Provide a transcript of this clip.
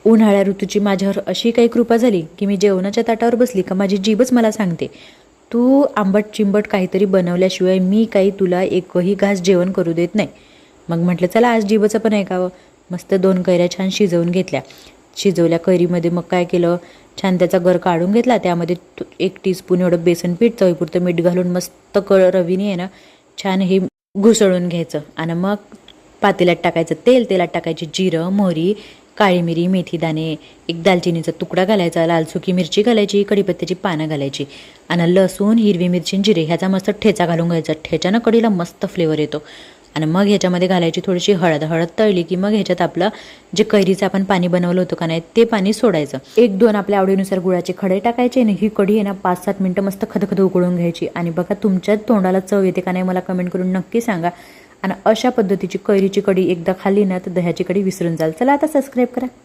उन्हाळ्या ऋतूची माझ्यावर अशी काही कृपा झाली की मी जेवणाच्या ताटावर बसली का माझी जीभच मला सांगते, तू आंबट चिंबट काहीतरी बनवल्याशिवाय मी काही तुला एकही घास जेवण करू देत नाही. मग म्हटलं चला आज जीभचं पण ऐकावं. मस्त 2 कैऱ्या छान शिजवून घेतल्या. शिजवल्या कैरीमध्ये मग काय केलं, छान त्याचा गर काढून घेतला. त्यामध्ये 1 टीस्पून एवढं बेसन पीठ, चवीपुरतं मीठ घालून मस्त रवीने आहे ना छान हे घुसळून घ्यायचं. आणि मग पातेल्यात टाकायचं तेल, तेलात टाकायची जिरं, मोहरी, काळी मिरी, मेथी दाणे, 1 दालचिनीचा तुकडा घालायचा, लाल सुकी मिरची घालायची, कढीपत्त्याची पानं घालायची आणि लसूण, हिरवी मिरची, जिरे ह्याचा मस्त ठेचा घालून घ्यायचा. ठेच्यानं कढीला मस्त फ्लेवर येतो. आणि मग ह्याच्यामध्ये घालायची थोडीशी हळद. हळद तळली की मग ह्याच्यात आपलं जे कैरीचं आपण पाणी बनवलं होतं का नाही ते पाणी सोडायचं. 1-2 आपल्या आवडीनुसार गुळाचे खडे टाकायचे आणि ही कढी आहे ना 5-7 मिनटं मस्त खदखद उकळून घ्यायची. आणि बघा तुमच्या तोंडाला चव येते का नाही मला कमेंट करून नक्की सांगा. आणि अशा पद्धतीची कैरीची कढी एकदा खाल्ली ना तर दह्याची कढी विसरून जाल. चला आता सबस्क्राईब करा.